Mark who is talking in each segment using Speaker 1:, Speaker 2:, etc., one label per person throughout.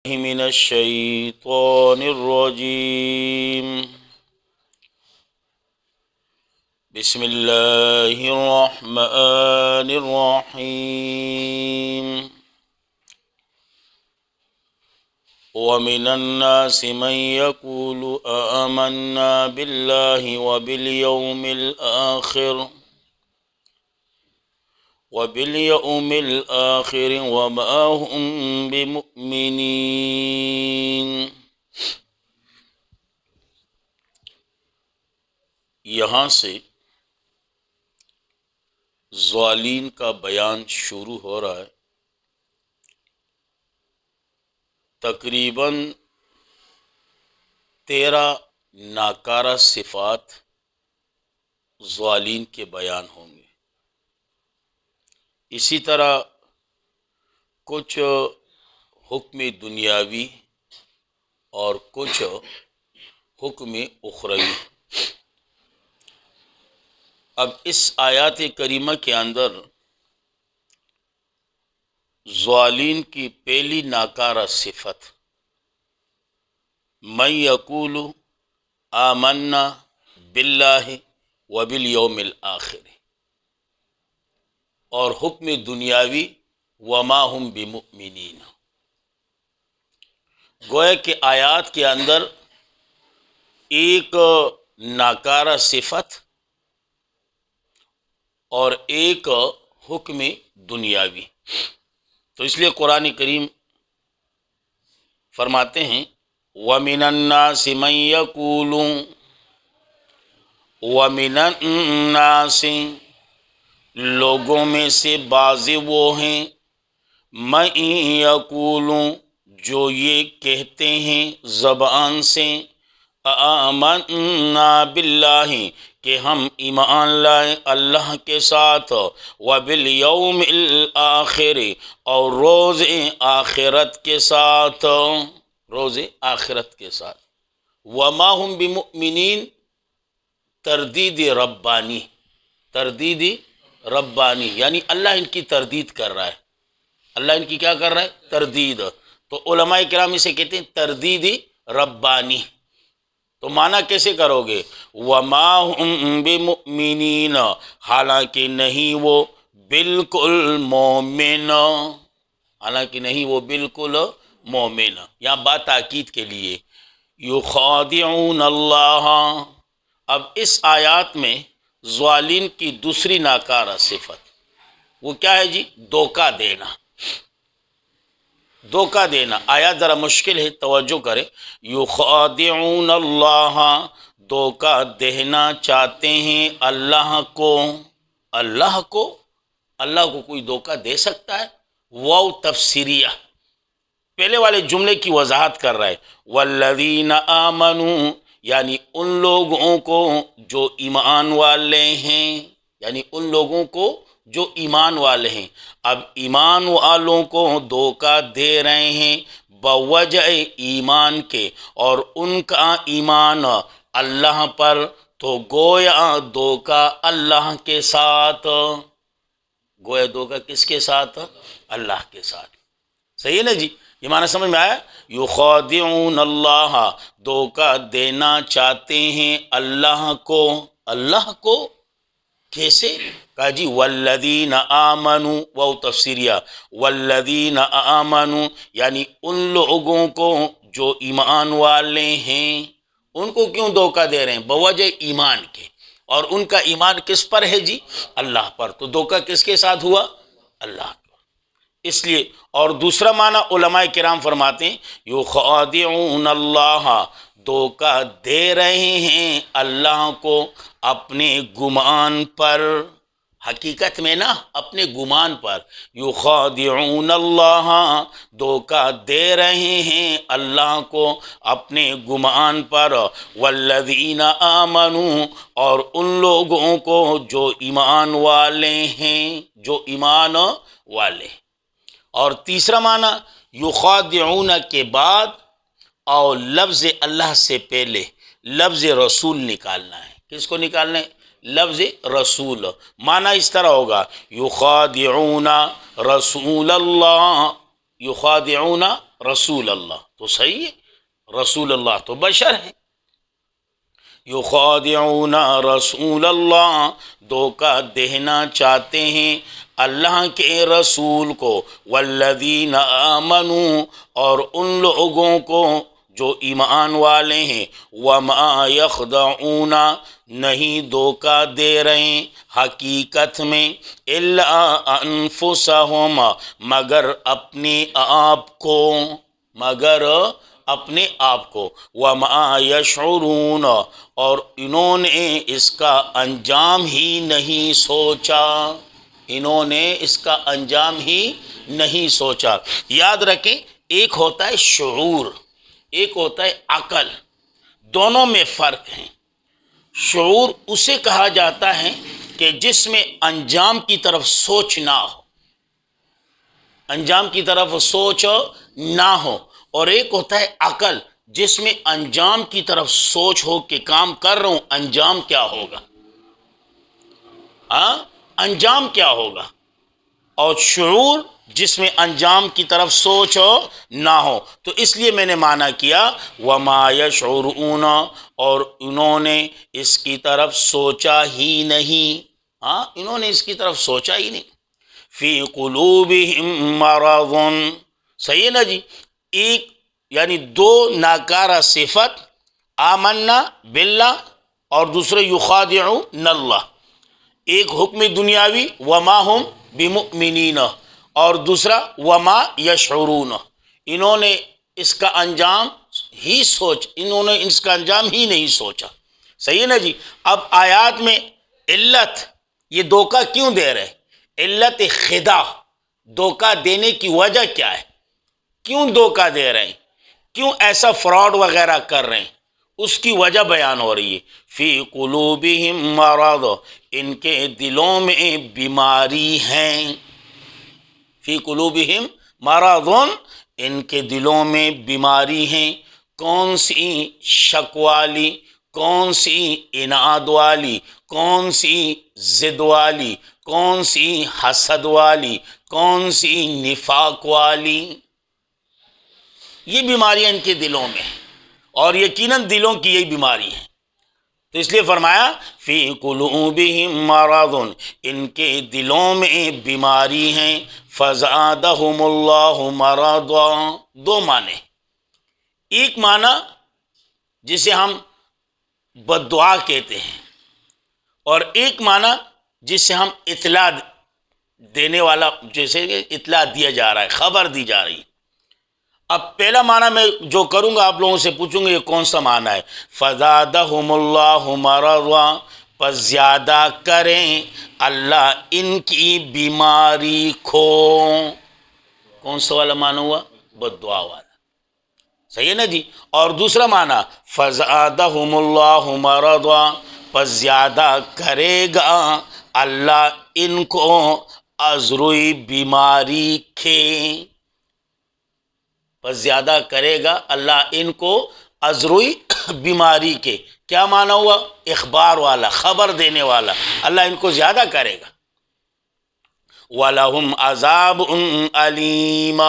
Speaker 1: من الشيطان الرجيم. بسم الله الرحمن الرحيم. ومن الناس من يقول آمنا بالله وباليوم الآخر وما هم بمؤمنين. یہاں سے ظالین کا بیان شروع ہو رہا ہے. تقریباً 13 ناکارہ صفات ظالین کے بیان ہوں گے. اسی طرح کچھ حکم دنیاوی اور کچھ حکم اخروی. اب اس آیات کریمہ کے اندر ظالین کی پہلی ناکارہ صفت من یقول آمنا باللہ وبالیوم الآخر، اور حکم دنیاوی وما ہم بمؤمنین. گویا کہ آیات کے اندر ایک ناکارہ صفت اور ایک حکم دنیاوی. تو اس لیے قرآن کریم فرماتے ہیں وَمِنَ النَّاسِ مَن يَقُولُ، وَمِنَ النَّاسِ لوگوں میں سے بعض وہ ہیں مَن يَقُولُ جو یہ کہتے ہیں زبان سے آمنا باللہ کہ ہم ایمان لائیں اللہ کے ساتھ، وبالیوم الآخر اور روز آخرت کے ساتھ، روز آخرت کے ساتھ. وما ہم بمؤمنین تردید ربانی، تردید ربانی یعنی اللہ ان کی تردید کر رہا ہے. اللہ ان کی کیا کر رہا ہے؟ تردید. تو علماء کرام اسے کہتے ہیں تردید ربانی. تو معنی کیسے کرو گے؟ وما ہم بمؤمنین، حالانکہ نہیں وہ بالکل مومن، حالانکہ نہیں وہ بالکل مومن. یہاں بات تاکید کے لیے یخادعون اللہ. اب اس آیات میں ظالین کی دوسری ناکارہ صفت وہ کیا ہے جی؟ دھوکہ دینا. دھوکہ دینا. آیات ذرا مشکل ہے، توجہ کریں. یخادعون اللہ، دھوکہ دینا چاہتے ہیں اللہ کو. اللہ کو، اللہ کو کوئی دھوکہ دے سکتا ہے؟ واو تفسیریہ پہلے والے جملے کی وضاحت کر رہا ہے. والذین آمنوا یعنی ان لوگوں کو جو ایمان والے ہیں، یعنی ان لوگوں کو جو ایمان والے ہیں. اب ایمان والوں کو دھوکہ دے رہے ہیں بوجہ ایمان کے، اور ان کا ایمان اللہ پر، تو گویا دھوکہ اللہ کے ساتھ. گویا دھوکہ کس کے ساتھ؟ اللہ کے ساتھ. صحیح ہے نا جی؟ یہ معنی سمجھ میں آیا؟ یخادعون اللہ، دھوکہ دینا چاہتے ہیں اللہ کو. اللہ کو کیسے؟ کہا جی والذین آمنوا، وہ تفسیریہ والذین آمنوا یعنی ان لوگوں کو جو ایمان والے ہیں. ان کو کیوں دھوکہ دے رہے ہیں؟ بوجہ ایمان کے، اور ان کا ایمان کس پر ہے جی؟ اللہ پر. تو دھوکہ کس کے ساتھ ہوا؟ اللہ کا. اس لیے اور دوسرا معنی علماء کرام فرماتے ہیں یخادعون اللہ، دھوکہ دے رہے ہیں اللہ کو اپنے گمان پر، حقیقت میں نا اپنے گمان پر. یخادعون اللہ، دھوکہ دے رہے ہیں اللہ کو اپنے گمان پر. والذین آمنوا اور ان لوگوں کو جو ایمان والے ہیں، جو ایمان والے. اور تیسرا معنی یخادعون کے بعد اور لفظ اللہ سے پہلے لفظ رسول نکالنا ہے. کس کو نکالنا ہے؟ لفظ رسول. معنی اس طرح ہوگا یخادعون رسول اللہ یخادعون رسول اللہ تو صحیح ہے، رسول اللہ تو بشر ہے۔ یخادعون رسول اللہ، دھوکہ دینا چاہتے ہیں اللہ کے رسول کو، والذین آمنوا، اور ان لوگوں کو جو ایمان والے ہیں، وما یخدعون، نہیں دھوکہ دے رہے حقیقت میں، الا انفسہم، مگر اپنے آپ کو، مگر اپنے آپ کو، وما یشعرون، اور انہوں نے اس کا انجام ہی نہیں سوچا، انہوں نے اس کا انجام ہی نہیں سوچا۔ یاد رکھیں، ایک ہوتا ہے شعور، ایک ہوتا ہے عقل، دونوں میں فرق ہے۔ شعور اسے کہا جاتا ہے کہ جس میں انجام کی طرف سوچ نہ ہو، انجام کی طرف سوچ نہ ہو، اور ایک ہوتا ہے عقل جس میں انجام کی طرف سوچ ہو کہ کام کر رہا ہوں، انجام کیا ہوگا، انجام کیا ہوگا، اور شعور جس میں انجام کی طرف سوچ نہ ہو۔ تو اس لیے میں نے معنی کیا وما یشعرون، اور انہوں نے اس کی طرف سوچا ہی نہیں، انہوں نے اس کی طرف سوچا ہی نہیں۔ فی قلوبہم مرض، صحیح ہے نا جی، ایک یعنی دو ناکارہ صفت، آمنا باللہ اور دوسرے یخادعون اللہ، ایک حکم دنیاوی وما ہم بمؤمنین، اور دوسرا وما یشعرون، انہوں نے اس کا انجام انہوں نے اس کا انجام ہی نہیں سوچا۔ صحیح ہے نا جی۔ اب آیات میں علت، یہ دھوکہ کیوں دے رہے، علت خداع، دھوکہ دینے کی وجہ کیا ہے، کیوں دھوکہ دے رہے ہیں، کیوں ایسا فراڈ وغیرہ کر رہے ہیں، اس کی وجہ بیان ہو رہی ہے۔ فی قلوبہم مرض، ان کے دلوں میں بیماری ہیں، فی قلوبہم مرض، ان کے دلوں میں بیماری ہیں۔ کون سی؟ شک والی، کون سی؟ اناد والی، کون سی؟ ضد والی، کون سی؟ حسد والی، کون سی؟ نفاق والی، یہ بیماریاں ان کے دلوں میں ہیں، اور یقیناً دلوں کی یہی بیماری ہے۔ تو اس لیے فرمایا فی قلوبہم مرض، ان کے دلوں میں بیماری ہیں، فزادہم اللہ مرضا، دو معنی، ایک معنی جسے ہم بد دعا کہتے ہیں، اور ایک معنی جس سے ہم اطلاع دینے والا، جیسے کہ اطلاع دیا جا رہا ہے، خبر دی جا رہی ہے۔ اب پہلا معنی میں جو کروں گا آپ لوگوں سے پوچھوں گا یہ کون سا معنی ہے؟ فزادہم اللہ مرضا، پس زیادہ کریں اللہ ان کی بیماری کو۔ کون سا والا معنی ہوا؟ بد دعا والا، صحیح ہے نا جی۔ اور دوسرا معنی فزادہم اللہ مرضا، پس زیادہ کرے گا اللہ ان کو عذروی بیماری کے، پس زیادہ کرے گا اللہ ان کو عذروی بیماری کے۔ کیا معنی ہوا؟ اخبار والا، خبر دینے والا، اللہ ان کو زیادہ کرے گا۔ وَلَهُمْ عَذَابٌ أَلِيمٌ،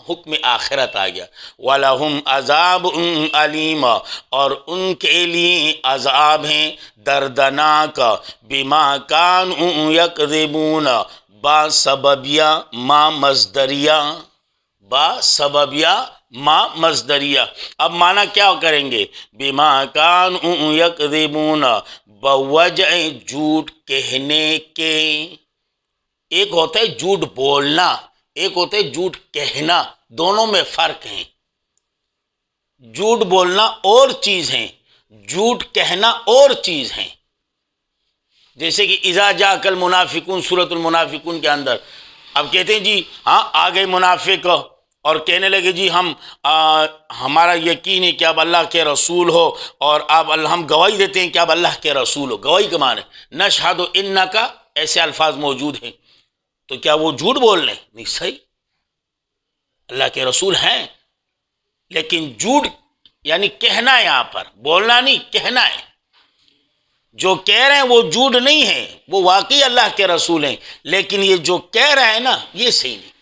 Speaker 1: حکم آخرت آ گیا، وَلَهُمْ عَذَابٌ أَلِيمٌ، اور ان کے لیے عذاب ہیں دردناک، بِمَا كَانُوا يَكْذِبُونَ، با سببیہ ما مصدریہ، با سببیہ ما مصدریہ۔ اب معنی کیا کریں گے؟ بِمَا كَانُوا يَكْذِبُونَ، بوجہ جھوٹ کہنے کے۔ ایک ہوتا ہے جھوٹ بولنا، ایک ہوتا ہے جھوٹ کہنا، دونوں میں فرق ہے۔ جھوٹ بولنا اور چیز ہے، جھوٹ کہنا اور چیز ہے۔ جیسے کہ اذا جاءک المنافقون، سورۃ المنافقون کے اندر اب کہتے ہیں جی ہاں آ گئے منافق، اور کہنے لگے جی ہمارا یقین ہے کہ آپ اللہ کے رسول ہو، اور آپ ہم گواہی دیتے ہیں کہ آپ اللہ کے رسول ہو۔ گواہی کا معنی نشہد انک، ایسے الفاظ موجود ہیں، تو کیا وہ جھوٹ بول رہے ہیں؟ نہیں، صحیح، اللہ کے رسول ہیں، لیکن جھوٹ یعنی کہنا ہے، یہاں پر بولنا نہیں، کہنا ہے۔ جو کہہ رہے ہیں وہ جھوٹ نہیں ہے، وہ واقعی اللہ کے رسول ہیں، لیکن یہ جو کہہ رہے ہیں نا یہ صحیح نہیں۔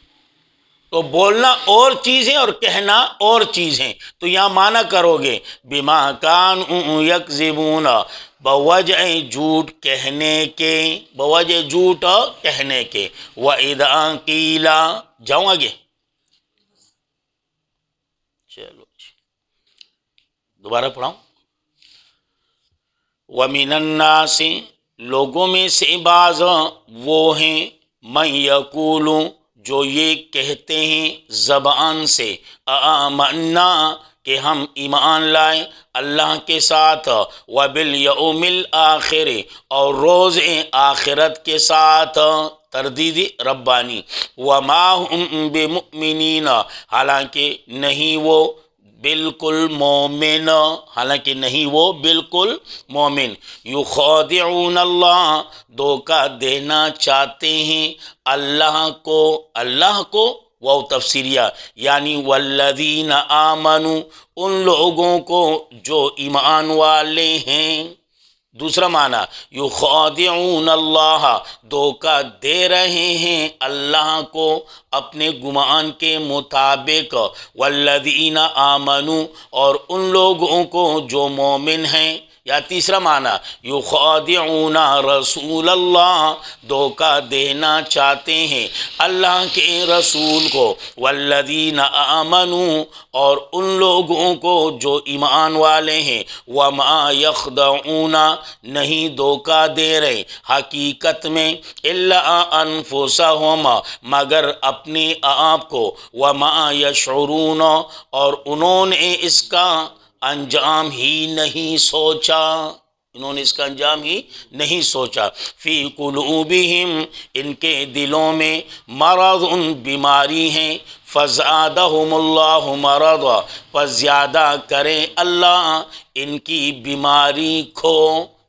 Speaker 1: تو بولنا اور چیزیں اور کہنا اور چیزیں، تو یہاں معنی کرو گے بما کانوا یکذبون، بوجہ جھوٹ کہنے کے، بوجہ جھوٹ کہنے کے، وَإِذَا قِيلَ، جاؤں آگے، چلو دوبارہ پڑھاؤں، وَمِنَ النَّاسِ، لوگوں میں سے بعض وہ ہیں، مَن یقول، جو یہ کہتے ہیں زبان سے، آمنا، کہ ہم ایمان لائے اللہ کے ساتھ، وبالیوم الآخر، اور روز آخرت کے ساتھ، تردید ربانی، وما ہم بمؤمنین، حالانکہ نہیں وہ بالکل مومن، حالانکہ نہیں وہ بالکل مومن، یخادعون اللہ، دھوکہ دینا چاہتے ہیں اللہ کو، اللہ کو وہ تفسیریہ، یعنی والذین آمنوا، ان لوگوں کو جو ایمان والے ہیں۔ دوسرا معنی یخادعون اللہ، دھوکہ دے رہے ہیں اللہ کو اپنے گمان کے مطابق، والذین آمنوا، اور ان لوگوں کو جو مومن ہیں، یا تیسرا معنی یخادعون رسول اللہ، دھوکہ دینا چاہتے ہیں اللہ کے رسول کو، والذین آمنوا، اور ان لوگوں کو جو ایمان والے ہیں، وما یخدعون، نہیں دھوکہ دے رہے حقیقت میں، الا انفسہم، مگر اپنے آپ کو، وما یشعرون، اور انہوں نے اس کا انجام ہی نہیں سوچا، انہوں نے اس کا انجام ہی نہیں سوچا، فی قلوبہم، ان کے دلوں میں، مرض، بیماری ہیں، فزادہم اللہ مرضا، پس زیادہ کرے اللہ ان کی بیماری کو،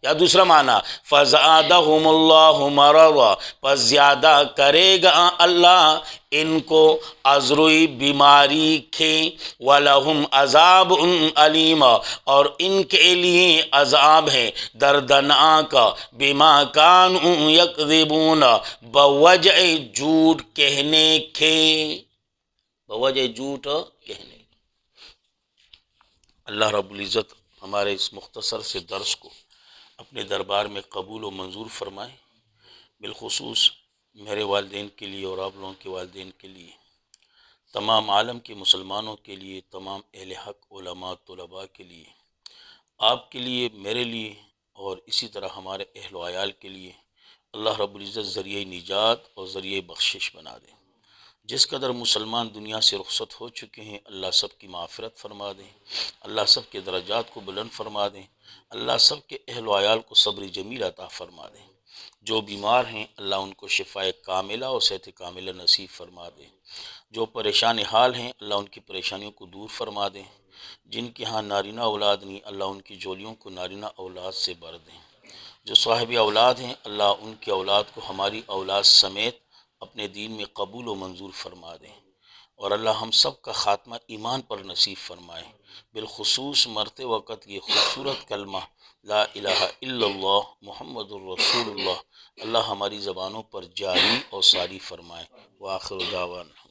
Speaker 1: یا دوسرا معنی فزادہم اللہ مرضا، پس زیادہ کرے گا اللہ ان کو عذری بیماری کے، وَلَهُمْ عَذَابٌ علیم، اور ان کے لیے عذاب ہے دردناک، بما کانوا یکذبون، بوجہ جھوٹ کہنے کے، بوجہ جھوٹ کہنے کے۔ اللہ رب العزت ہمارے اس مختصر سے درس کو اپنے دربار میں قبول و منظور فرمائے، بالخصوص میرے والدین کے لیے اور آپ لوگوں کے والدین کے لیے، تمام عالم کے مسلمانوں کے لیے، تمام اہل حق علماء طلباء کے لیے، آپ کے لیے، میرے لیے، اور اسی طرح ہمارے اہل و عیال کے لیے اللہ رب العزت ذریعہ نجات اور ذریعہ بخشش بنا دے۔ جس قدر مسلمان دنیا سے رخصت ہو چکے ہیں، اللہ سب کی معافرت فرما دیں، اللہ سب کے درجات کو بلند فرما دیں، اللہ سب کے اہل و عیال کو صبر جمیل عطا فرما دیں، جو بیمار ہیں اللہ ان کو شفائے کاملہ اور صحت کاملہ نصیب فرما دیں، جو پریشان حال ہیں اللہ ان کی پریشانیوں کو دور فرما دیں، جن کے ہاں نارینہ اولاد نہیں اللہ ان کی جولیوں کو نارینہ اولاد سے بھر دیں، جو صاحب اولاد ہیں اللہ ان کی اولاد کو ہماری اولاد سمیت اپنے دین میں قبول و منظور فرما دیں، اور اللہ ہم سب کا خاتمہ ایمان پر نصیب فرمائے، بالخصوص مرتے وقت یہ خوبصورت کلمہ لا الہ الا اللہ محمد الرسول اللہ اللہ ہماری زبانوں پر جاری اور ساری فرمائے۔ وآخر دعوانا